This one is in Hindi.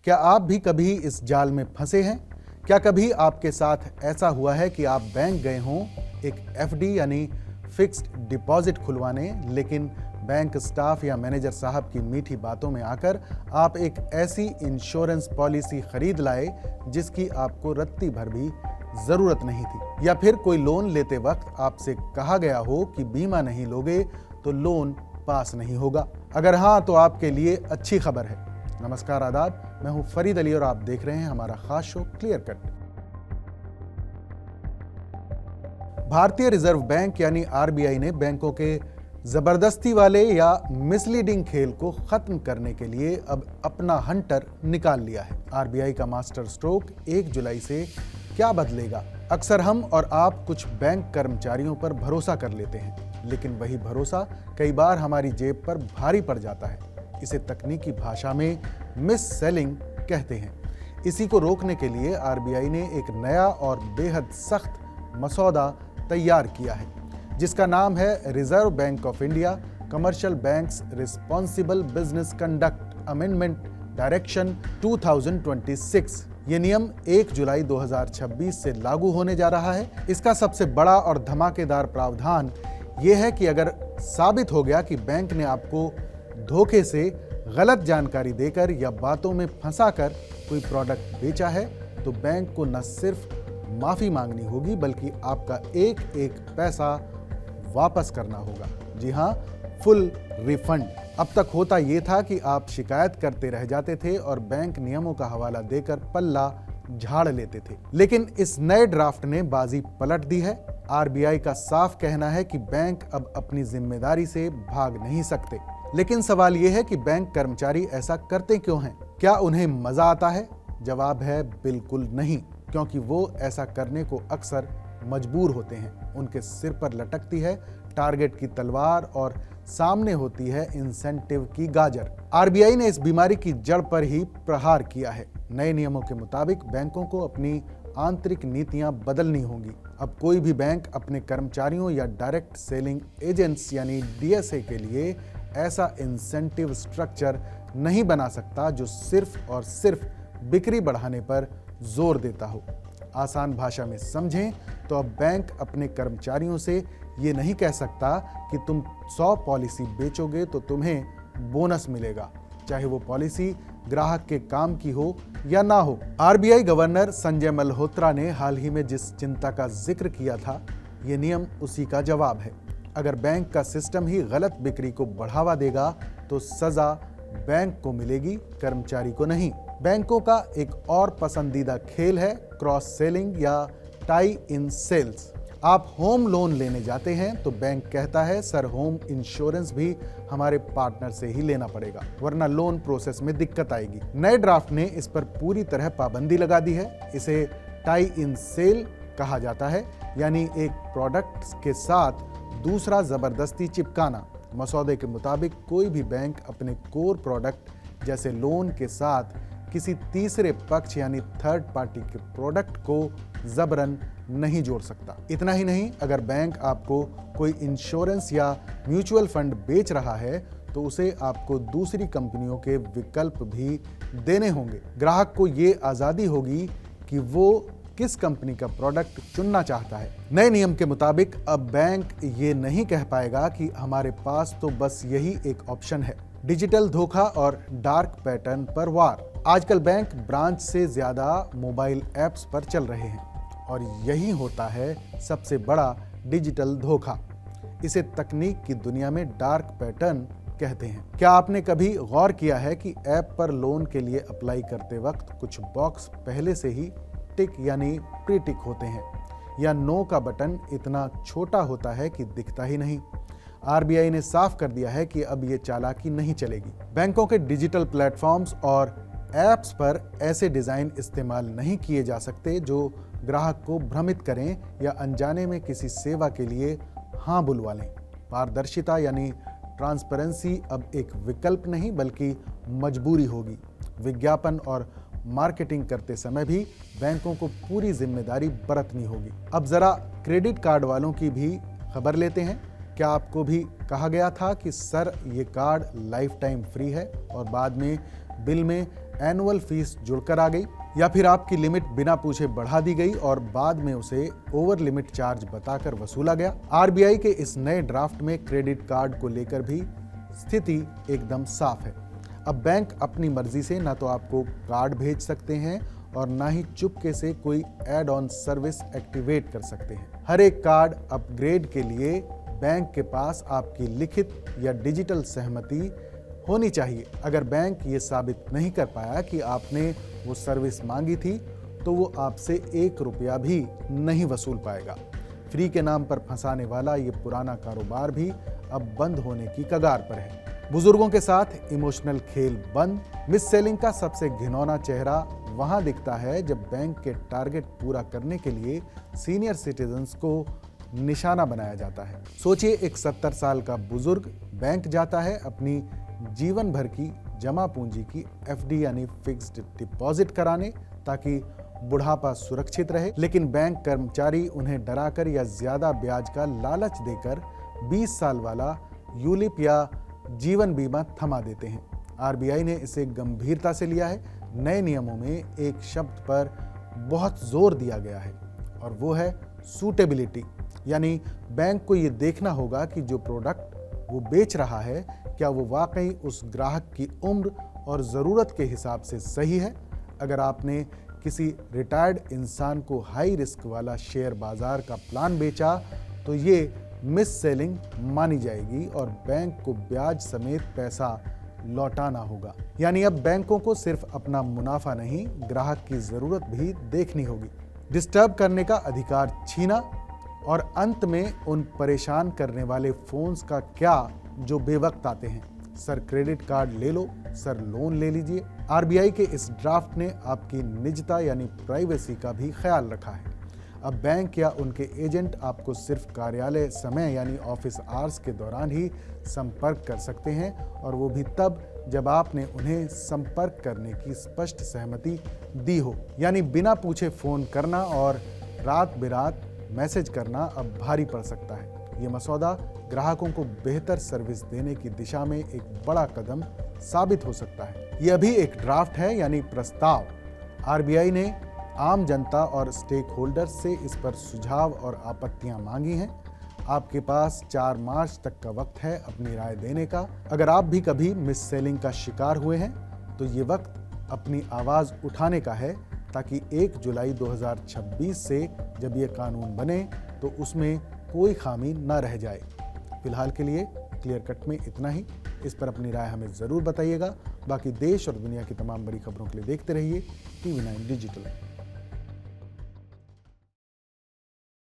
क्या आप भी कभी इस जाल में फंसे हैं? क्या कभी आपके साथ ऐसा हुआ है कि आप बैंक गए हों एक एफडी यानी फिक्स्ड डिपॉजिट खुलवाने, लेकिन बैंक स्टाफ या मैनेजर साहब की मीठी बातों में आकर आप एक ऐसी इंश्योरेंस पॉलिसी खरीद लाए जिसकी आपको रत्ती भर भी जरूरत नहीं थी? या फिर कोई लोन लेते वक्त आपसे कहा गया हो कि बीमा नहीं लोगे तो लोन पास नहीं होगा? अगर हाँ, तो आपके लिए अच्छी खबर है। नमस्कार, आदाब, मैं हूं फरीद अली और आप देख रहे हैं हमारा खास शो क्लियर कट। भारतीय रिजर्व बैंक यानी आरबीआई ने बैंकों के जबरदस्ती वाले या मिसलीडिंग खेल को खत्म करने के लिए अब अपना हंटर निकाल लिया है। आरबीआई का मास्टर स्ट्रोक 1 जुलाई से क्या बदलेगा? अक्सर हम और आप कुछ बैंक कर्मचारियों पर भरोसा कर लेते हैं, लेकिन वही भरोसा कई बार हमारी जेब पर भारी पड़ जाता है। इसे तकनीकी भाषा में मिस सेलिंग कहते हैं। इसी को रोकने के लिए आरबीआई ने एक नया और बेहद सख्त मसौदा तैयार किया है, जिसका नाम है reserve bank of India commercial banks responsible business conduct amendment direction 2026। ये नियम 1 जुलाई 2026 से लागू होने जा रहा है। इसका सबसे बड़ा और धमाकेदार प्रावधान यह है कि अगर साबित हो गया कि बैंक ने आपको धोखे से गलत जानकारी देकर या बातों में फंसाकर कोई प्रोडक्ट बेचा है, तो बैंक को न सिर्फ माफी मांगनी होगी बल्कि आपका एक एक पैसा वापस करना होगा। जी हाँ, फुल रिफंड। अब तक होता यह था कि आप शिकायत करते रह जाते थे और बैंक नियमों का हवाला देकर पल्ला झाड़ लेते थे। लेकिन इस नए ड्राफ्ट ने बाजी पलट दी है। आरबीआई का साफ कहना है कि बैंक अब अपनी जिम्मेदारी से भाग नहीं सकते। लेकिन सवाल यह है कि बैंक कर्मचारी ऐसा करते क्यों हैं? क्या उन्हें मजा आता है? जवाब है बिल्कुल नहीं, क्योंकि वो ऐसा करने को अक्सर मजबूर होते हैं। उनके सिर पर लटकती है टारगेट की तलवार और सामने होती है इंसेंटिव की गाजर। आरबीआई ने इस बीमारी की जड़ पर ही प्रहार किया है। नए नियमों के मुताबिक बैंकों को अपनी आंतरिक नीतियां बदलनी होंगी। अब कोई भी बैंक अपने कर्मचारियों या डायरेक्ट सेलिंग एजेंट्स यानी डीएसए के लिए ऐसा इंसेंटिव स्ट्रक्चर नहीं बना सकता जो सिर्फ और सिर्फ बिक्री बढ़ाने पर जोर देता हो। आसान भाषा में समझें तो अब बैंक अपने कर्मचारियों से ये नहीं कह सकता कि तुम 100 पॉलिसी बेचोगे तो तुम्हें बोनस मिलेगा, चाहे वो पॉलिसी ग्राहक के काम की हो या ना हो। आरबीआई गवर्नर संजय मल्होत्रा ने हाल ही में जिस चिंता का जिक्र किया था, ये नियम उसी का जवाब है। अगर बैंक का सिस्टम ही गलत बिक्री को बढ़ावा देगा तो सजा बैंक को मिलेगी, कर्मचारी को नहीं। बैंकों का एक और पसंदीदा खेल है क्रॉस सेलिंग या टाई इन सेल्स। आप होम लोन लेने जाते हैं तो बैंक कहता है सर, होम इंश्योरेंस भी हमारे पार्टनर से ही लेना पड़ेगा, वरना लोन प्रोसेस में दिक्कत आएगी। नए ड्राफ्ट ने इस पर पूरी तरह पाबंदी लगा दी है। इसे टाई इन सेल कहा जाता है, यानी एक प्रोडक्ट के साथ दूसरा जबरदस्ती चिपकाना। मसौदे के मुताबिक कोई भी बैंक अपने कोर प्रोडक्ट जैसे लोन के साथ किसी तीसरे पक्ष यानी थर्ड पार्टी के प्रोडक्ट को जबरन नहीं जोड़ सकता। इतना ही नहीं, अगर बैंक आपको कोई इंश्योरेंस या म्यूचुअल फंड बेच रहा है तो उसे आपको दूसरी कंपनियों के विकल्प भी देने होंगे। ग्राहक को ये आज़ादी होगी कि वो किस कंपनी का प्रोडक्ट चुनना चाहता है। नए नियम के मुताबिक अब बैंक ये नहीं कह पाएगा कि हमारे पास तो बस यही एक ऑप्शन है। डिजिटल धोखा और डार्क पैटर्न पर वार। आजकल बैंक ब्रांच से ज्यादा मोबाइल ऐप्स पर चल रहे हैं और यही होता है सबसे बड़ा डिजिटल धोखा। इसे तकनीक की दुनिया में डार्क पैटर्न कहते हैं। क्या आपने कभी गौर किया है कि ऐप पर लोन के लिए अप्लाई करते वक्त कुछ बॉक्स पहले से ही टिक यानी प्री टिक होते हैं, या नो का बटन इतना छोटा होता है कि दिखता ही नहीं? आरबीआई ने साफ कर दिया है कि अब ये चालाकी नहीं चलेगी। बैंकों के डिजिटल प्लेटफॉर्म्स और ऐप्स पर ऐसे डिजाइन इस्तेमाल नहीं किए जा सकते जो ग्राहक को भ्रमित करें या अनजाने में किसी सेवा के लिए हाँ बुलवा लें। पारदर्शिता यानी ट्रांसपेरेंसी अब एक विकल्प नहीं बल्कि मजबूरी होगी। विज्ञापन और मार्केटिंग करते समय भी बैंकों को पूरी जिम्मेदारी बरतनी होगी। अब जरा क्रेडिट कार्ड वालों की भी खबर लेते हैं। क्या आपको भी कहा गया था कि सर ये कार्ड लाइफ टाइम फ्री है और बाद में बिल में एनुअल फीस जुड़कर आ गई, या फिर आपकी लिमिट बिना पूछे बढ़ा दी गई और बाद में उसे ओवर लिमिट चार्ज बताकर वसूला गया। आरबीआई के इस नए ड्राफ्ट में क्रेडिट कार्ड को लेकर भी स्थिति एकदम साफ है। अब बैंक अपनी मर्जी से ना तो आपको कार्ड भेज सकते हैं और ना ही चुपके से कोई ऐड ऑन सर्विस एक्टिवेट कर सकते हैं। हर एक कार्ड अपग्रेड के लिए बैंक के पास आपकी लिखित या डिजिटल सहमति होनी चाहिए। अगर बैंक ये साबित नहीं कर पाया कि आपने वो सर्विस मांगी थी तो वो आपसे 1 रुपया भी नहीं वसूल पाएगा। फ्री के नाम पर फंसाने वाला ये पुराना कारोबार भी अब बंद होने की कगार पर है। बुजुर्गों के साथ इमोशनल खेल बंद। मिस सेलिंग का सबसे घिनौना चेहरा वहां दिखता है जब बैंक के टारगेट पूरा करने के लिए सीनियर सिटीजन्स को निशाना बनाया जाता है। सोचिए, एक 70 साल का बुजुर्ग बैंक जाता है अपनी जीवन भर की जमा पूंजी की एफडी यानी फिक्स्ड डिपॉजिट कराने ताकि बुढ़ापा सुरक्षित रहे, लेकिन बैंक कर्मचारी उन्हें डराकर या ज्यादा ब्याज का लालच देकर 20 साल वाला यूलिप या जीवन बीमा थमा देते हैं। आरबीआई ने इसे गंभीरता से लिया है। नए नियमों में एक शब्द पर बहुत जोर दिया गया है और वो है सूटेबिलिटी, यानी बैंक को ये देखना होगा कि जो प्रोडक्ट वो बेच रहा है क्या वो वाकई उस ग्राहक की उम्र और ज़रूरत के हिसाब से सही है। अगर आपने किसी रिटायर्ड इंसान को हाई रिस्क वाला शेयर बाजार का प्लान बेचा तो ये मिस सेलिंग मानी जाएगी और बैंक को ब्याज समेत पैसा लौटाना होगा। यानी अब बैंकों को सिर्फ अपना मुनाफा नहीं, ग्राहक की ज़रूरत भी देखनी होगी। डिस्टर्ब करने का अधिकार छीना और अंत में उन परेशान करने वाले फोन्स का क्या जो बेवक्त आते हैं, सर क्रेडिट कार्ड ले लो, सर लोन ले लीजिए। आरबीआई के इस ड्राफ्ट ने आपकी निजता यानी प्राइवेसी का भी ख्याल रखा है। अब बैंक या उनके एजेंट आपको सिर्फ कार्यालय समय यानी ऑफिस आवर्स के दौरान ही संपर्क कर सकते हैं और वो भी तब जब आपने उन्हें संपर्क करने की स्पष्ट सहमति दी हो। यानी बिना पूछे फोन करना और रात बेरात मैसेज करना अब भारी पड़ सकता है। ये मसौदा ग्राहकों को बेहतर सर्विस देने की दिशा में एक बड़ा कदम साबित हो सकता है। ये अभी एक ड्राफ्ट है यानी प्रस्ताव। आरबीआई ने आम जनता और स्टेक होल्डर्स से इस पर सुझाव और आपत्तियां मांगी हैं। आपके पास 4 मार्च तक का वक्त है अपनी राय देने का। अगर आप भी कभी मिस सेलिंग का शिकार हुए हैं तो ये वक्त अपनी आवाज़ उठाने का है ताकि 1 जुलाई 2026 से जब ये कानून बने तो उसमें कोई खामी ना रह जाए। फिलहाल के लिए क्लियर कट में इतना ही। इस पर अपनी राय हमें ज़रूर बताइएगा। बाकी देश और दुनिया की तमाम बड़ी खबरों के लिए देखते रहिए TV9 डिजिटल।